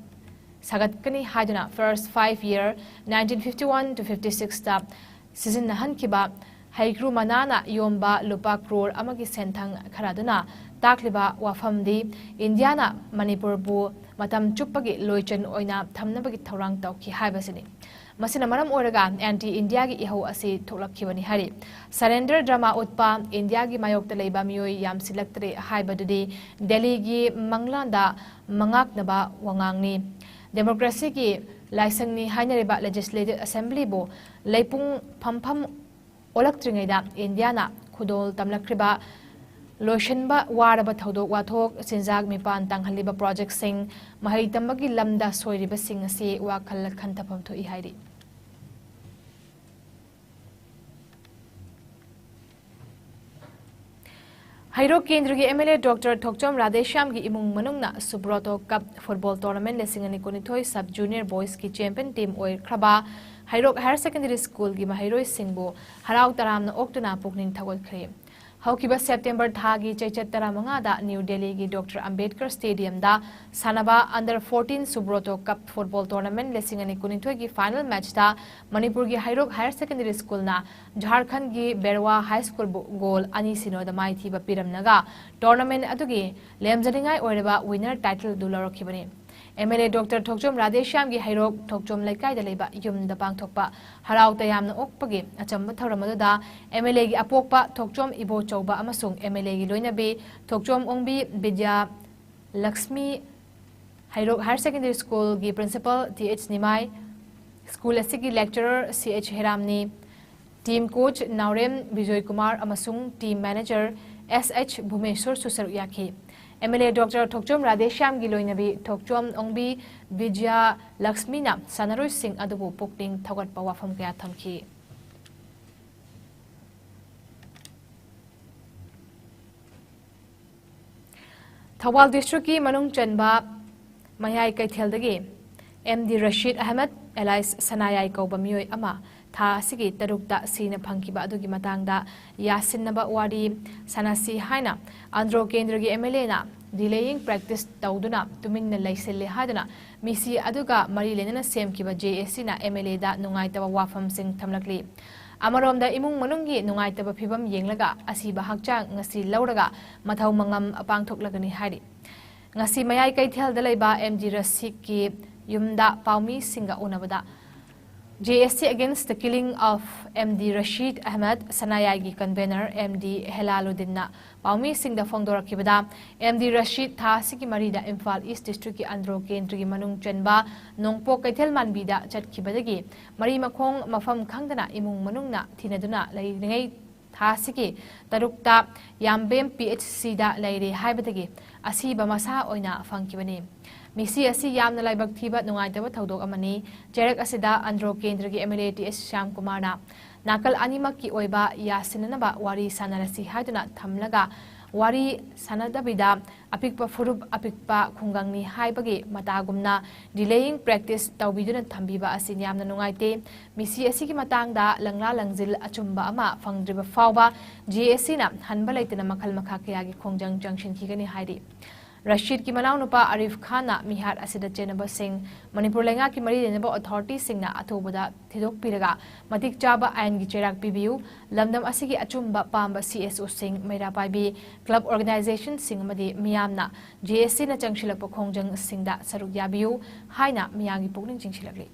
Sagatkani Haiduna first 5-year 1951 to 56 ta season na hankiba Haikru Manana Yomba Lupa Crore Amagi Sentang Karaduna Takliba Wafamdi Indiana Manipur Bu Matam Chupagi Loichan Oina Tamnabagi Taurang Tauki Haibasini. Masina Maram Oraga anti India gi Iho Asi Tolakibani Hari. Surrender drama Utpa India gi Mayok Taleba Miyoi Yam Silaktre Haibadudi Delhi gi Manglanda Mangak Naba Wangangni. Democracy ki Laisangni Hainariba Legislative Assembly bo Leipung Pampam Olaktringaida Indiana Kudol Tamlakriba Loishanba Waraba Thodok Wathok Sinjak Mipan Tanghaliba Project Sing Mahai Tambagi Lamda Soiriba Sing Asi Wakal Khantapam to Ihairi. Hairok Kendra ki MLA Dr. Thokchom Radesham ki imung manungna Subroto Cup Football Tournament lesingani konithoi Sub Junior Boys ki champion team oir kraba Hairok Higher Secondary School ki Mahiroi Singbo Harau Taramna Oktuna Pukning Thagol Kre. Haukiba September Thagi Chechat Taramanga da New Delhi ki Dr. Ambedkar Stadium da Sanaba Under 14 Subroto Cup Football Tournament lesingani konithoi ki final match da Manipur ki Hairok Higher Secondary School na Jharkhand ki Berwa High School goal ani sino da mai thiba piramnaga tournament adugi lemjaningai oireba winner title dularokibani. MLA Dr. Thokchom Radesham gi Hairok Thokchom Laikai da leba yum da pangthokpa harau tayamna okpagi achamba thoramadu da MLA gi apokpa Thokchom Ibo Chauba amasung MLA gi loinabi Thokchom Ongbi Vidya Lakshmi Hairok Higher Secondary School gi principal TH Nimai school asigi lecturer CH Heramni team coach Naurem Bijoy Kumar amasung team manager SH Bhumeshwar Susar Yaki. MLA Dr. Thokchom Radesham Giloinabi Thokchom Ongbi Vijaya Lakshmina Sanaroi Singh Adubu Pukting Thagat Pawafam Kaya Thamki. Thawal District ki Manung Chanba mayai kaitheldagi MD Rashid Ahmed Elias Sanayai kauba mioi ama tha asigi tarukta sina phangkiba adugi matangda yasinaba wari sanasi haina Andhra Kendragi MLA na delaying practice tauduna tuminna laiselle hadana misi aduga mari lenana semkiba JSC na MLA da nungaitaba wafam sing thamlakli Amarom da imung manunggi nungaitaba phibam yenglaga asiba hakchang ngasi lauraga mathau mangam apangthoklagani hari ngasi mayai kaithel da laiba MD Rashid ki yumda paumi singa unabada JSC against the killing of MD Rashid Ahmed Sanayagi convener MD Helaluddin na paumi singda fongdorakibada MD Rashid tha sigi marida Imphal East District ki Andhra Kendra gi manung chenba nongpo kaithel manbida chatkibadagi mari makhong mafam khangdana imung manungna thinaduna lairingai tha sigi tarukta yambem PHC da laire haibadagi asiba masa oina fangkibani misi asi yamna laibak thiba nungaitaba thodok amani jerak asida Andhra Kendra gi MLA TS Shyam Kumar na nakal animak ki oiba yasinanaba wari sanarasi haiduna thamlaga wari sanadabida apikpa furup apikpa khungangni haibagi matagumna delaying practice tawbiduna thambiba asin yamna nungaite misi asi ki matangda langla langjil achumba ama fangdriba fawba GSC na hanba laitana makhal makha kaya gi khongjang junction khigani haidi Rashid ki manau nupa Arif Khan na mihar asida chenaba sing Manipur lenga ki mari denaba authority sing na athobada thidok piraga matik chaba ain gi cherak pibiu lamdam asigi achumba pamba CSO sing meira paibi club organization sing amadi miyamna JSC na changshilak khongjang singda saruk yabiu haina miyangi pukning chingshilakli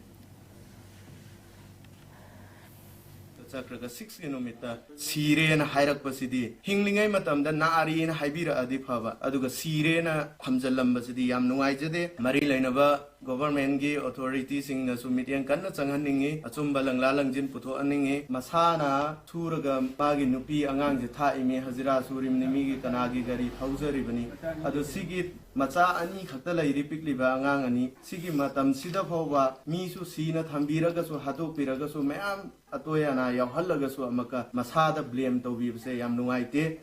Chakraga 6 kilometer Sirena Hairak Pasidi, Hinglingai Matam, the Naarina Hibira Adipava, Aduga Sirena Hamzalam Basidi, Yam Nuaijade, Marilanava, government authorities in the Sumitian Kana Sanganingi, Atsumbalang Lalangjin Puto Aningi, Masana, Turaga, Magi Nupi, Angang, the Taime, Hazira Surim Nimi, Kanagi Gari, Hauser Ribani, Adu Sigit, Mata Ani, Katala Ripikli Bangani, Sigi Matam Sidapova, Misu Sina, Tambiragasu, Hatu Piragasu, Mam. Atoyana Yahalagasu Amaka Masada blame to be say Yam Nuaite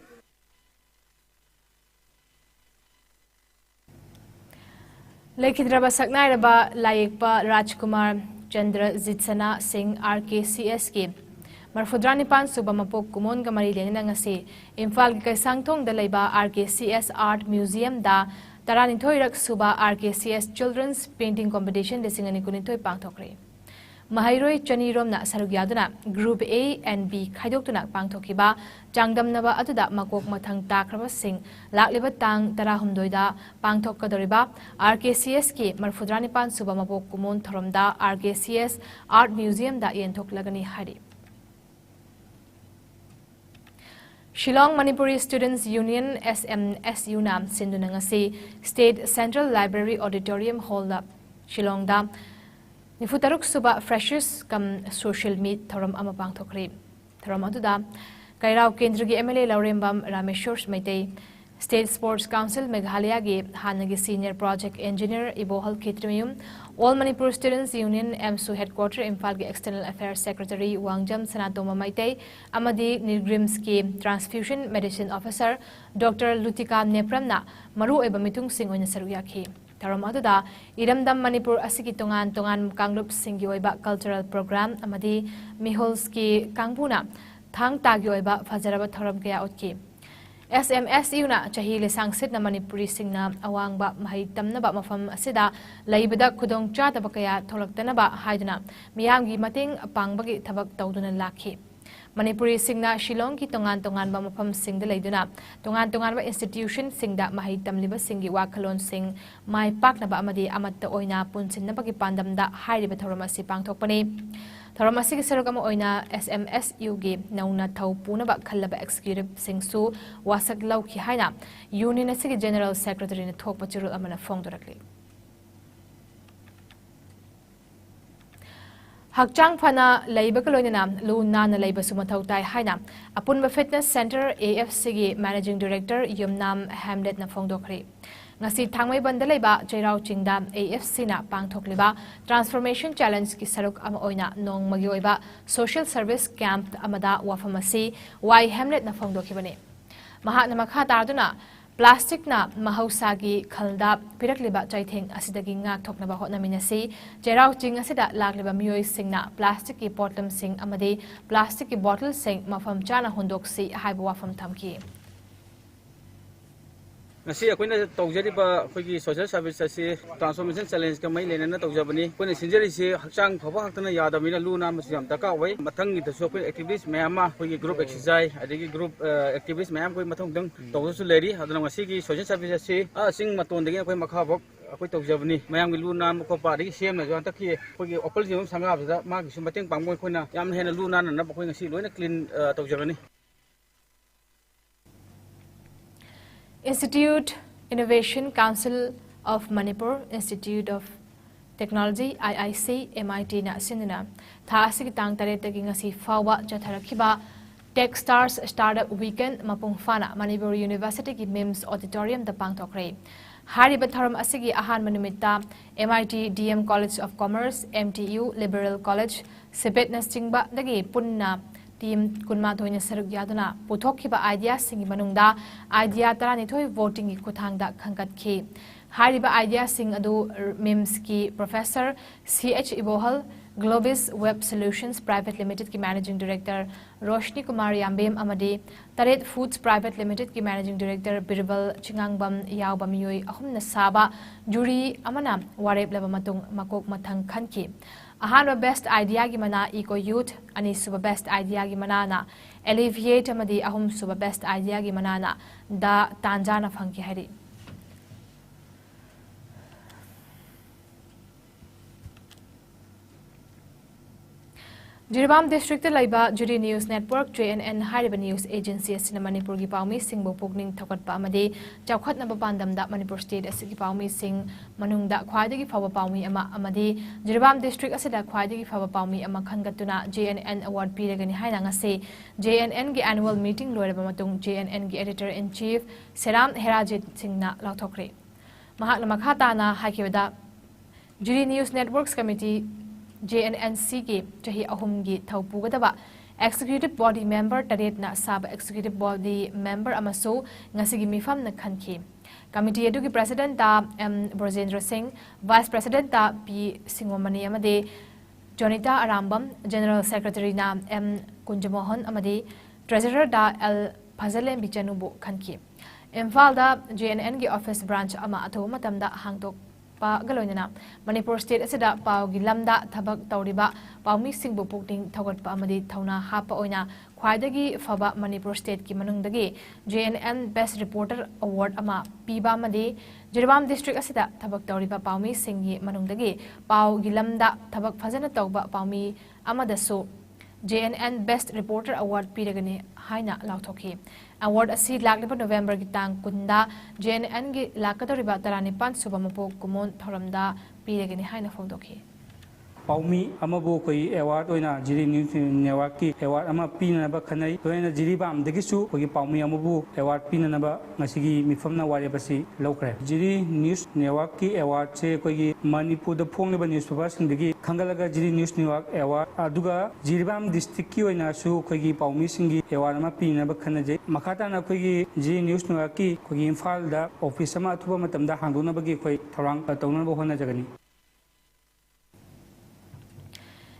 Lekidraba Saknairaba Layekpa Rajkumar Chandra Zitsana Singh RKCS ki Marfudrani Pan Subamapok Kumon Gamari Lenangasi Imphal Kaisangtong da Laiba RKCS Art Museum da Taranithoirak Suba RKCS Children's Painting Competition Desingani Kunitoi Pangthokre Mahairoi Chanirom na Sarugyaduna Group A and B Khaidokuna Pangthokiba Changdamnaba Atuda Makok Mathang Takraba Singh Lakliba Tang Tarahumdoida Pangthokadoriba RKCS ki Marfudrani Pan Subamapok Kumon Thoromda RKCS Art Museum da Yentoklagani Hari Shillong Manipuri Students Union SMSU nam Sindunangasi State Central Library Auditorium Hall da Shillong da Nifutaruk Suba Freshers kam social meet Thoram Amapang Thokri. Thoram Atuda Kairao Kendra gi MLA MAYENGBAM Rameshwar Maitei State Sports Council Meghalaya gi Hanagi Senior Project Engineer Ibohal Khitrimayum All Manipur Students Union MSU Headquarter Imphal gi External Affairs Secretary Wangjam Sanatoma Maitei Amadi Nilgrimski Transfusion Medicine Officer Dr. Lutika Nepramna Maru eba mitung sing oina saruyakhi Taram Aduda, Iramdam Manipur Asiki Tongan Kanglup Singyoiba Cultural Program, Amadi Miholski Kangpuna, Thang Tagyoiba Fazaraba Thoram Kaya Otki. SMSU na Chahile Sangsit na Manipuri Singna Awangba Mahitam na ba Mafam Asida, Laibada Kudong Chata Bakaya Tolak ba Haiduna, Miyamgi Mating Pangbagi Tabak Taudunan Laki. Manipuri Singna Shillong ki tongan ba mafam sing da laiduna tongan ba institution singda mahitam liba singi wakalon sing mai pak na ba amadi amatta oina punsin na bagi pandam da hairiba thorama si pangthokpani thorama si sarogama oina SMSU gi nauna thau puna ba khallaba executive singsu wasak lau ki haina union asigi general secretary na thokpa chirul amana fongdorakli Hakchang Phana Laiba Kalonina Luna na Laiba Sumatautai Haina Apunba Fitness Center AFC gi Managing Director Yumnam Hamlet na Fongdokri Ngasi Thangmai Banda Laiba Chairau Chingda AFC na Pangthokliba Transformation Challenge ki saruk ama oina nong magioiba Social Service Camp amada wafamasi Y Hamlet na Fongdokibani Mahatna Makha Tarduna Plastic na mahausa-gi khalda pirakliba chaitheng asidagi ngak thoknaba hotnaminasi cherau ching asida lakliba miyoi singna plastic ki potlam sing amadi plastic ki bottle sing mafam chana hundoksi haiba wafam thamki ngasi akoina tawjariba khoi social service asi transformation challenge ka mai lenana tawjabani kone sinjari se hakchang phaba haktana yadamina luna masiyam taka wai mathang gi dasu koi activities mayama khoi group exercise adigi group activities mayam koi mathong dang tawsu leri adana ngasi gi social service asi sing maton dagi koi makha bok akoi tawjabani mayam gi luna ko pa dagi sem na jan takhi khoi gi opal jim sanga bada ma gi sumateng pangmoi khoina yam hena luna na khoi ngasi loina clean tawjabani Institute Innovation Council of Manipur, Institute of Technology, IIC, MIT na sinina tha asigi tang tare tagi ngasi fawa chatharakiba Techstars Startup Weekend mapung fana Manipuri University ki MIMS Auditorium da pangthokre hariba tharam asigi ahan manumita MIT DM College of Commerce, MTU Liberal College, Sibet na singba dagi punna team kunma thoina saruk yaduna puthokhiba idea singi manungda idea tarani thoi voting ki kuthangda khangkat khi hariba idea sing adu MIMS ki professor CH Ibohal Globis Web Solutions Private Limited ki managing director Roshni Kumar Yambem amadi Taret Foods Private Limited ki managing director Birbal Chingangbam Yaubam Yoi ahumna saba jury amana warep leba matung makok mathang khanki ahanwa best idea gi mana eco youth ani suba best idea gi mana na alleviate amadi ahum suba best idea gi mana na da tanjana phangki hari Jiribam District Laiba Jury News Network JNN Hariba News Agency asina Manipur gi paumi singbo pukning thokatpa amadi chawkhat na bandam da Manipur State asigi paumi sing manungda khwaidagi fawa paumi ama amadi Jiribam District asida khwaidagi fawa paumi ama khangatuna JNN Award piragani haina ngase JNN gi annual meeting loiraba matung JNN gi editor in chief Seram Herajit Singna lauthokre mahakna makhata na hakibada Jury News Networks Committee JNNC ki chahi ahum gi thaupugadaba executive body member taret na sab executive body member amaso ngasigi mifam na khanki committee edu ki president ta M Brojendra Singh vice president ta P Singomani amade Jonita Arambam general secretary na M Kunjamohan amade treasurer da L Phazalem Bichanubu khanki Imphal da JNN gi office branch ama atho matam da hangtok pa galoina Manipur State asida pau gi lamda thabak tawriba paumi singbu pukting thogat pa amadi thauna hapa oina khwaidagi faba Manipur State ki manungdagi JNN Best Reporter Award ama piba amadi Jiribam District asida thabak tawriba paumi singi manungdagi pau gi lamda thabak phajana tawba paumi amadasu JNN Best Reporter Award piragani haina lauthokhi award asi lakliba November gi tang kunda JNN gi lakadoriba taranipan subamapo kumon thoramda piragani haina fondokhi paumi amabu koi award oina jiri news network ki award ama pina ba khanai toina jiribam degisu koi paumi amabu award pina na ba ngasigi mifamna wari basi lokre jiri news network ki award se koi manipur da phongle ba newspaper sing degi khangalaga jiri news network award aduga jiribam district ki oina su koi paumi singi award ama pina ba khanaje makhata na koi jiri news network ki koi imphal da office ama thuba matamda hangdona bagi koi thorang tawna ba hona jagani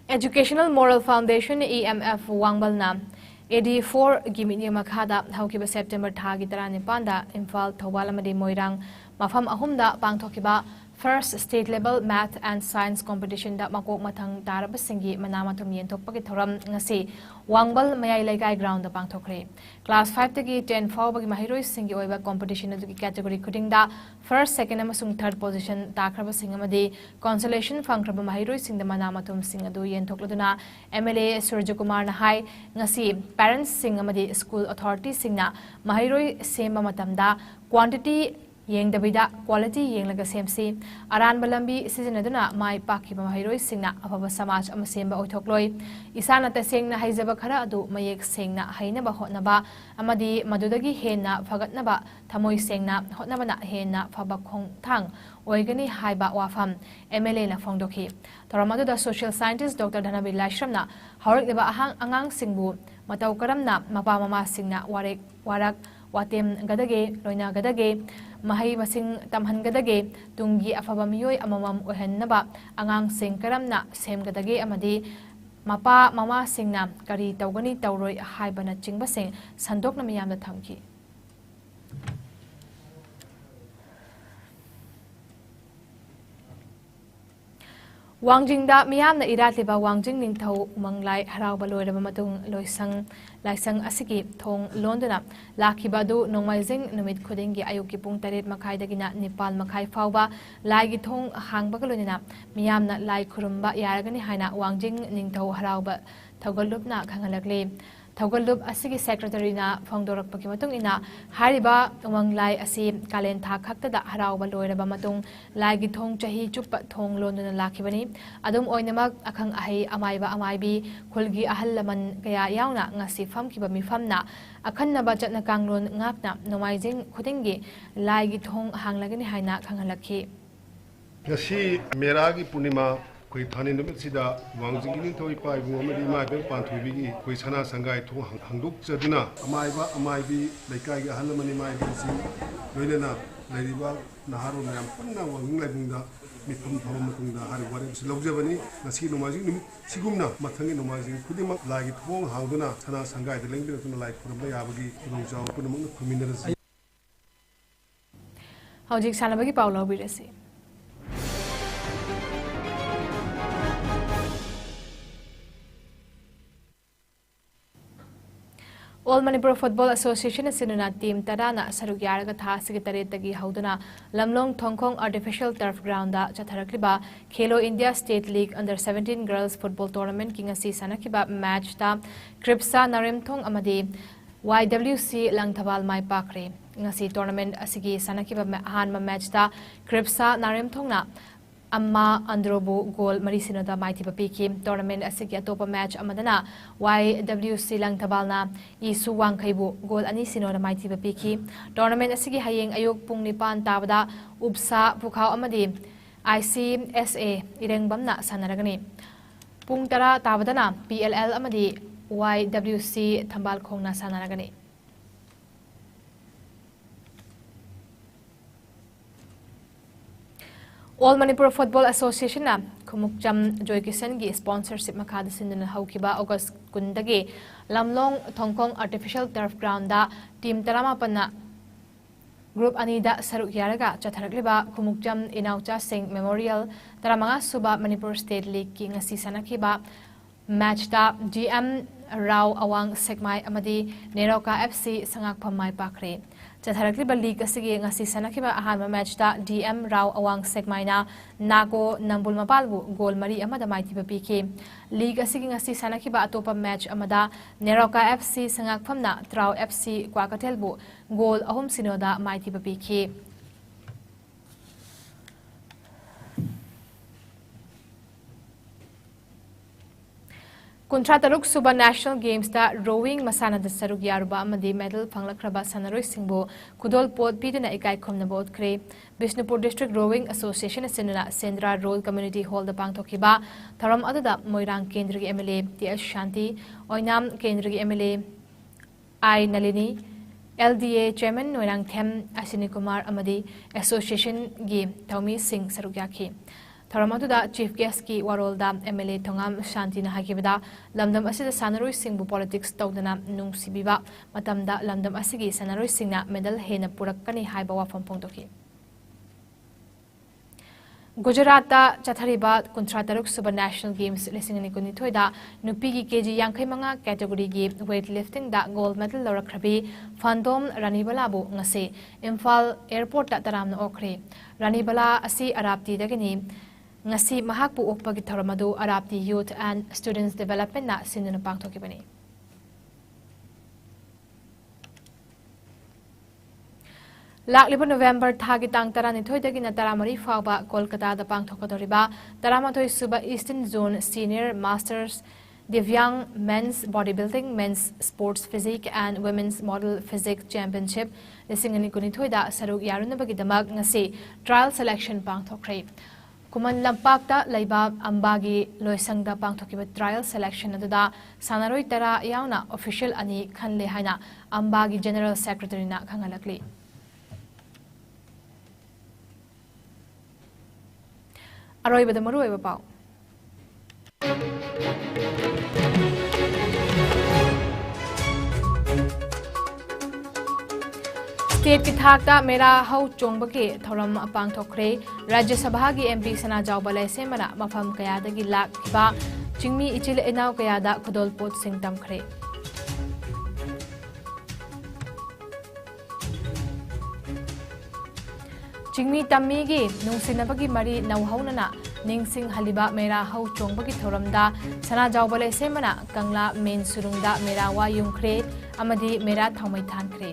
Educational Moral Foundation EMF Wangbalna 84 Gimini Makhada Haukiba September Thagi Tarani Panda Imphal Thobalamadi Moirang Mafam Ahumda Pangthokiba First State Level Math and Science Competition da Makok Mathang Taraba Singi Manamatum Yentokpagi Thoram Ngasi Wangbal Mayai Laikai Ground da Pangthokre Class 5 tagi 10 Fawbagi Mahiroi Singi Oiba Competition adugi category khuding da First, Second amasung Third Position Takraba Singamadi Consolation Fangraba Mahiroi Sing da Manamatum Sing adu Yentokladuna MLA Surjakumar Nahai Ngasi Parents Singamadi School Authority Singna Mahiroi Sema Matamda Quantity Yeng Dabida quality Yeng Laga Semsi Aran Balambi Sizinaduna Mai Paki Mahiroi Singna Ababa Samaj Amasemba Oitokloi Isana Tasingna Haizaba Kara Adu Mayek Singna Hainaba Hotnaba Amadi Madudagi Hena Fagatnaba Tamoi Singna Hotnabana Hena Fabakong Tang Oigani Haiba Wafam MLA na Fongdoki Taramadu da Social Scientist Dr. Dhanabi Lashramna Horik Deba Ahang Angang Singbu Matau Karamna Mapa Mama Singna Warak watem gadage loina gadage mahai masing tamhan gadage tungi afaba miyoi amamam ohennaba angang sing karamna sem gadage amadi mapa mama singna kari tawgani tawroi haibana chingba sing sandokna miyamda thamki Wangjingda miyamna iratliba Wangjing ningthau manglai harauba loiraba matung loisang laisang asigi thong londona lakhiba du nongmaijing numit khudingi ayuki pung 8 makhai dagina nipal makhai fawba laigi thong hangba galonina miyamna lai khurumba yaragani haina Wangjing ningthau harauba thaugalupna khangalakle thaugalup asigi secretary na phongdorak paki matung ina hariba wanglai asi kalen tha khakta da harauba loiraba matung laigi thong chahi chupa thong londona lakhibani adum oinamak akhang ahi amaiba amaibi khulgi ahallaman kaya yauna ngasi famkiba mifamna akhanna ba chatna kanglon ngakna nomaijing khudingi laigi thong hanglagani haina khanghalakhi ngasi meragi punima koi thani numit sida wangjing ni thoi pai bu amadi mai beng pan thubi gi koi sana sangai thu hangduk chadina amai bi laikai gi halamani mai bi si loinena lariba naharo myam punna wangjing lai bungda mithum thawam matungda hari wari si logjabani ngasi nomajing numit sigumna mathangi nomajing khudimak lagi thong hangduna sana sangai de lengbi tuna lai kuramba yabagi rongjaw punamang phuminarasi hojik sanabagi paulo birasi All Manipur Football Association Sinuna team Tadana Saruk Yaraga Tha Secretary Tagi Hauduna Lamlong Thongkong Artificial Turf Ground da Chatharakliba Khelo India State League Under 17 Girls Football Tournament Kingasi Sanakiba match da Kripsa Naremthong amadi YWC Langthabal Mai Pakre ngasi tournament asigi Sanakiba hanma match da Kripsa Naremthong na Amma Androbu goal Marisinoda Mighty Papiki tournament asigi atopa match amadana YWC Langthabalna Isu Wangkhaibu goal ani sinoda Mighty Papiki tournament asigi hayeng ayok pung nipan tabada Upsa Pukhau amadi ICSA Irengbamna sanaragani pung tara tabadana PLL amadi YWC Thambal Khongna sanaragani All Manipur Football Association na Kumukjam Joy Kisan gi sponsorship makada sinduna haukiba August kundagi Lamlong Thongkong Artificial Turf Ground da team Taramapanna Group Anida Saruk Yaraga Chatharakliba Kumukjam Inaucha Singh Memorial Taramanga Suba Manipur State League ki ngasi sanakiba match da GM Rao Awang Sekmai amadi Neroka FC Sangak Phamai Pakre Chatharakliba league asigi ngasi sanakiba ahanma match da DM Rao Awang Sekmaina Nago Nambul Mapalbu goal mari amada maiti piki league asigi ngasi sanakiba atopa match amada Neroka FC Sangak Phamna Trau FC Kwakatelbu goal ahum sinoda maiti piki Kuntra Taruk Suba National Games da rowing masana da saruk yaruba amadi medal phanglakraba sanaroi singbo kudol pot piduna ikai khomna bod kre Bishnupur District Rowing Association sinuna Sendra Road Community Hall da pangthokiba tharam adada Moirang Kendra gi MLA TS Shanti Oinam Kendra gi MLA I Nalini LDA Chairman Moirang Them Asini Kumar amadi Association gi Thaumi Singh saruk yakhi Tharamatuda Chief Guest ki Warolda MLA Thongam Shanti na hakibada lamdam asida sanaroi singbu politics tawdana nungsibiba matamda lamdam asigi sanaroi singna medal hena purakkani haiba wafam phongtoki Gujarat da Chathariba Kuntra Taruk Suba National Games Lisingani Kunithoi da Nupi gi KG Yangkhai manga category gi weightlifting da gold medal lawrakhrabi Fandom Ranibalabu ngase Imphal Airport da taramna okre Ranibala asi Arabti dagani ngasi mahakpu okpagi tharamadu Arabti Youth and Students Development na sinuna pangthokibani Lakliba November thagi tang taranithoi dagina taramari fawba Kolkata da pangthokadoriba taramathoi suba Eastern Zone Senior Masters Divyang Men's Bodybuilding, Men's Sports Physique and Women's Model Physique Championship lisingani kunithoi da saruk yarunabagi damag ngasi trial selection pangthokre Kuman Lampakta Laiba Ambagi Loisangda Pangtokiba trial selection aduda Sanaroi Tara Yauna official ani Khanle Haina Ambagi General Secretary na Khangalakli. Aroi Badamaru Eva Pau. State ki thakta mera hau chongbaki thoram apang thokre Rajya Sabha ki MP Sana Jaubale semana mafam kayada gi lak kiba chingmi ichil enaw kayada khodol pot sing tamkhre Chingmi tammi gi nungsinabagi mari nauhaunana ningsing haliba mera hau chongbaki thoramda Sana Jaubale semana kangla main surungda mera wa yungkhre amadi mera thaumai thankre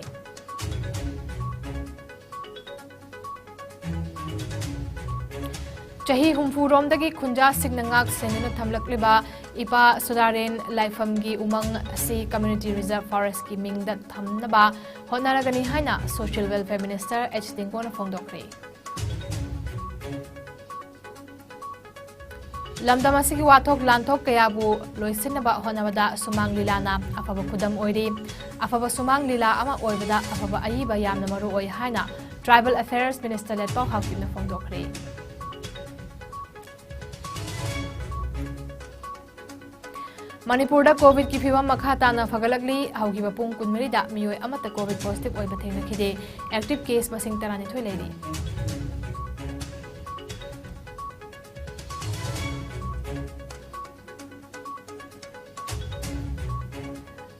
Chahi humfurom dagi khunja signangak senuna thamlakliba ipa sudaren laifamgi umang si community reserve forest ki mingda thamnaba honaragani haina social welfare minister H Dingkona phongdokre lamdamasigi wathok lanthok kayabu loisinaba honabada sumang lilana afaba khudam oiri afaba sumang lila ama oibada afaba ayiba yamna maru oi haina tribal affairs minister let paw hakimna phongdokre Manipur da COVID ki phiwam makha tana phagalakli haugiba pung kunmari da miyoi amata COVID positive oi batheng nakhide active case masing tarani thoi leiri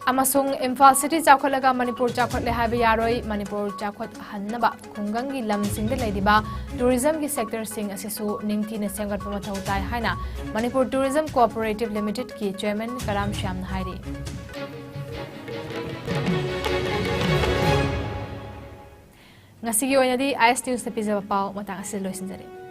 Amasung Imphal City Chawkhalaga Manipur Chawkhatle haiba yaroi Manipur Chawkhat hannaba khungangi lamsingda leidiba tourism ki sector sing asisu ningthina semgatpa mathau tai haina Manipur Tourism Cooperative Limited ki chairman Karam Shyam hairi Ngasigi oinadi IS News na pizza pau matang asil loisinjari